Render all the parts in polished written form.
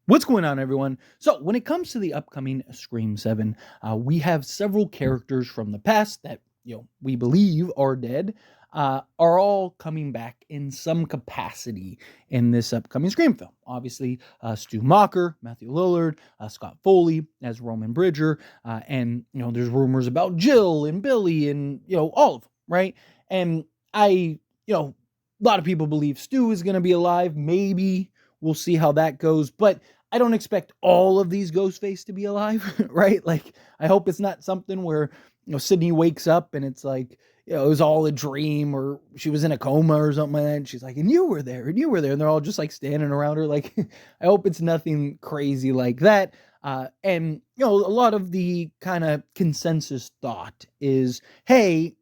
What's going on, everyone? So, when it comes to the upcoming Scream 7, we have several characters from the past that we believe are dead, are all coming back in some capacity in this upcoming Scream film. Obviously, Stu Macher, Matthew Lillard, Scott Foley as Roman Bridger, and there's rumors about Jill and Billy and all of them, right? And a lot of people believe Stu is going to be alive. Maybe we'll see how that goes, but I don't expect all of these Ghostface to be alive, right? Like, I hope it's not something where, Sidney wakes up and it's like, it was all a dream or she was in a coma or something like that. And she's like, and you were there and you were there. And they're all just like standing around her. Like, I hope it's nothing crazy like that. And, a lot of the kind of consensus thought is, hey,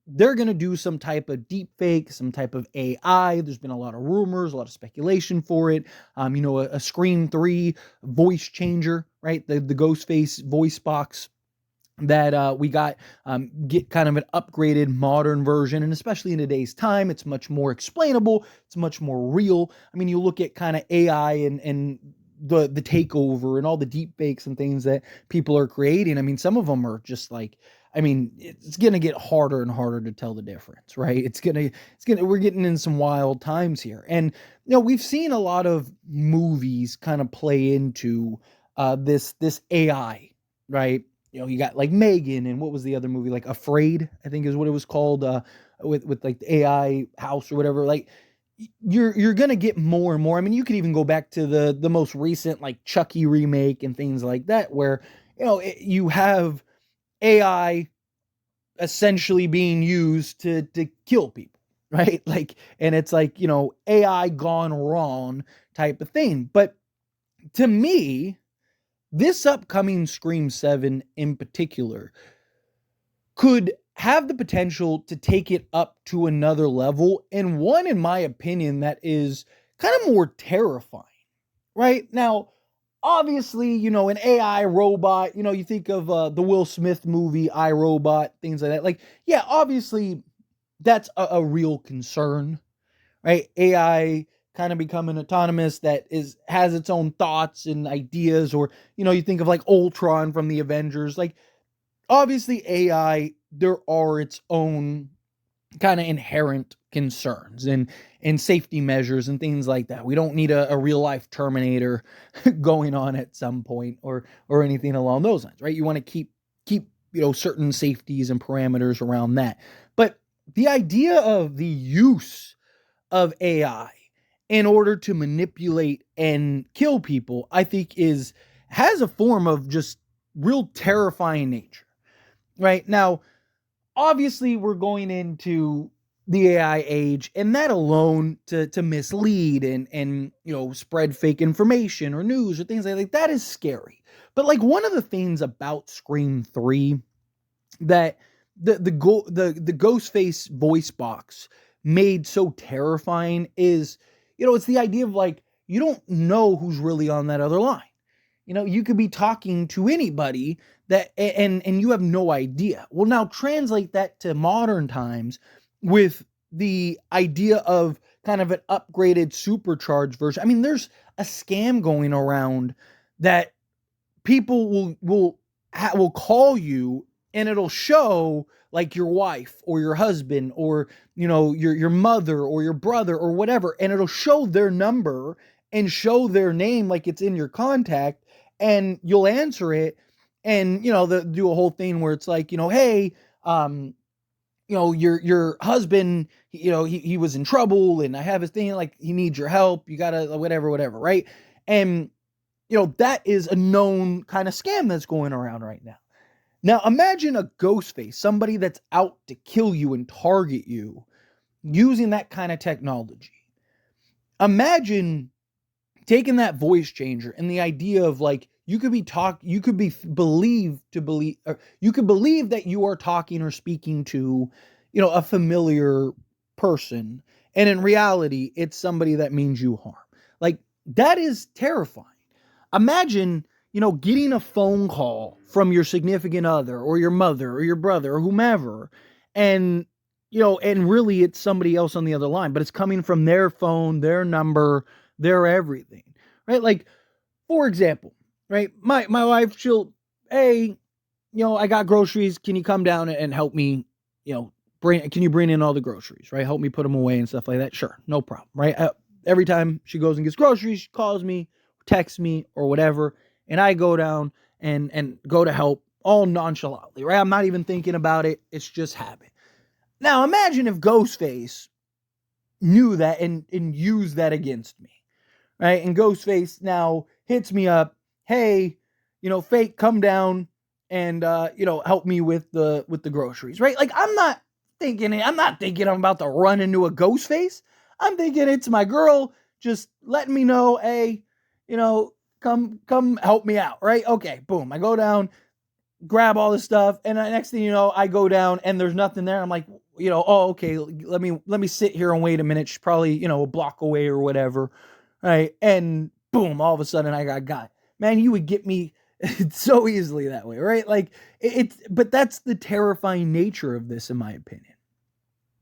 they're going to do some type of deep fake, some type of AI. There's been a lot of rumors, a lot of speculation for it. A Scream 3 voice changer, right? The Ghostface voice box that we got get kind of an upgraded modern version. And especially in today's time, it's much more explainable. It's much more real. I mean, you look at kind of AI and the takeover and all the deep fakes and things that people are creating. I mean, some of them are just like, it's going to get harder and harder to tell the difference, right? We're getting in some wild times here. And, we've seen a lot of movies kind of play into this AI, right? You got like Megan and what was the other movie? Like Afraid, I think is what it was called, with like the AI house or whatever. Like, you're gonna get more and more. I mean, you could even go back to the most recent like Chucky remake and things like that, where you have AI essentially being used to kill people, right? Like, and it's like, AI gone wrong type of thing. But to me, this upcoming Scream 7 in particular could have the potential to take it up to another level, and one, in my opinion, that is kind of more terrifying, right? Now, obviously, an AI robot, you think of the Will Smith movie, I, Robot, things like that. Like, yeah, obviously, that's a real concern, right? AI kind of becoming autonomous that has its own thoughts and ideas, or, you think of like Ultron from the Avengers. Like, obviously, AI, there are its own kind of inherent concerns and safety measures and things like that. We don't need a real life Terminator going on at some point or anything along those lines, right? You want to keep certain safeties and parameters around that. But the idea of the use of AI in order to manipulate and kill people, I think has a form of just real terrifying nature, right? Now, obviously we're going into the AI age, and that alone to mislead and spread fake information or news or things like that is scary. But like, one of the things about Scream 3 that the Ghostface voice box made so terrifying is, it's the idea of like, you don't know who's really on that other line. You could be talking to anybody that and you have no idea. Well, now translate that to modern times with the idea of kind of an upgraded supercharged version. I mean, there's a scam going around that people will call you, and it'll show like your wife or your husband or your mother or your brother or whatever, and it'll show their number and show their name like it's in your contact, and you'll answer it, and they'll do a whole thing where it's like, hey, your husband, he was in trouble, and I have his thing, like, he needs your help, you gotta whatever, right? And that is a known kind of scam that's going around right now. Now imagine a ghost face, somebody that's out to kill you and target you, using that kind of technology. Imagine taking that voice changer and the idea of like, you could believe that you are talking or speaking to, a familiar person. And in reality, it's somebody that means you harm. Like, that is terrifying. Imagine, getting a phone call from your significant other or your mother or your brother or whomever. And, and really it's somebody else on the other line, but it's coming from their phone, their number, their everything, right? Like, For example, right? My wife, she'll, hey, I got groceries. Can you come down and help me? Can you bring in all the groceries, right? Help me put them away and stuff like that. Sure, no problem, right? Every time she goes and gets groceries, she calls me, texts me, or whatever, and I go down and go to help all nonchalantly, right? I'm not even thinking about it. It's just habit. Now imagine if Ghostface knew that and used that against me, right? And Ghostface now hits me up, hey, fake, come down and help me with the groceries, right? Like I'm not thinking I'm about to run into a Ghostface. I'm thinking it's my girl just letting me know, hey, come help me out, right? Okay, boom. I go down, grab all this stuff, and the next thing you know, I go down and there's nothing there. I'm like, oh, okay, let me sit here and wait a minute. She's probably, a block away or whatever, right? And boom, all of a sudden I got. Man, you would get me so easily that way, right? Like but that's the terrifying nature of this, in my opinion,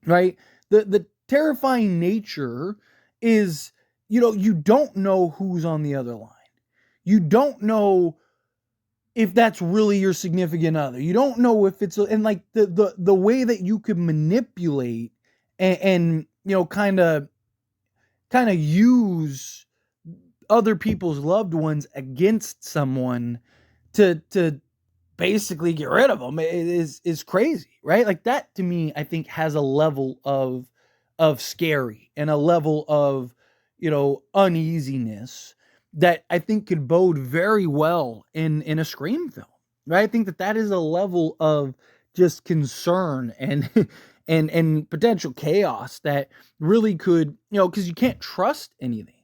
right? The terrifying nature is, you don't know who's on the other line. You don't know if that's really your significant other. You don't know if it's, and like the way that you could manipulate and kind of use other people's loved ones against someone to basically get rid of them is crazy, right? Like that to me, I think has a level of scary and a level of uneasiness that I think could bode very well in a Scream film, right? I think that is a level of just concern and and potential chaos that really could, because you can't trust anything,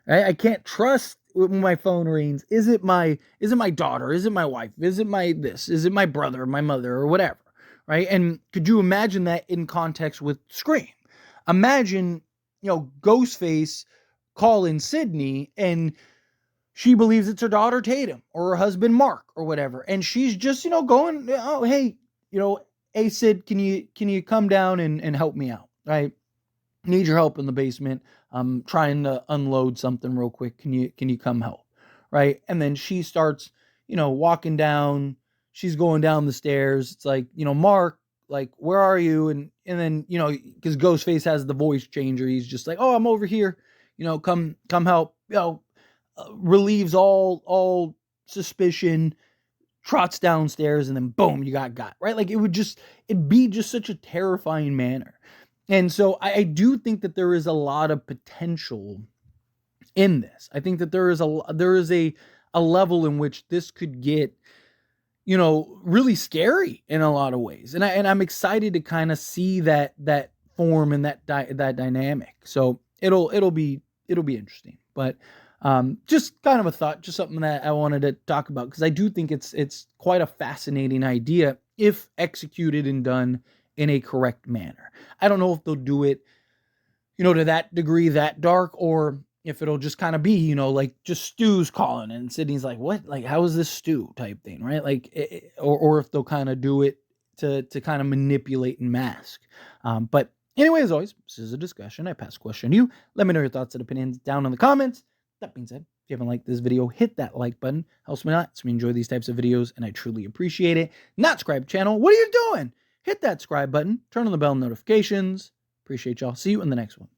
right? I can't trust when my phone rings. Is it my daughter? Is it my wife? Is it my this? Is it my brother, my mother, or whatever? Right? And could you imagine that in context with Scream? Imagine, Ghostface calling Sidney and she believes it's her daughter Tatum or her husband Mark or whatever. And she's just, going, oh, hey, hey Sid, can you come down and help me out? Right? Need your help in the basement. I'm trying to unload something real quick. Can you come help? Right? And then she starts, walking down. She's going down the stairs. It's like, Mark, like, where are you? And then, because Ghostface has the voice changer, he's just like, oh, I'm over here. Come help. Relieves all suspicion, trots downstairs, and then boom, you got, right? Like it'd be just such a terrifying manner. And so I do think that there is a lot of potential in this. I think that there is a level in which this could get, really scary in a lot of ways. And I'm excited to kind of see that form and that dynamic. So it'll be interesting. But just kind of a thought, just something that I wanted to talk about, because I do think it's quite a fascinating idea if executed and done in a correct manner. I don't know if they'll do it, to that degree, that dark, or if it'll just kind of be, like just Stu's calling and Sidney's like, what? Like, how is this Stu type thing, right? Like, or if they'll kind of do it to kind of manipulate and mask. But anyway, as always, this is a discussion. I pass the question to you. Let me know your thoughts and opinions down in the comments. That being said, if you haven't liked this video, hit that like button. Helps me a lot. So we enjoy these types of videos, and I truly appreciate it. Not subscribe channel. What are you doing? Hit that subscribe button. Turn on the bell notifications. Appreciate y'all. See you in the next one.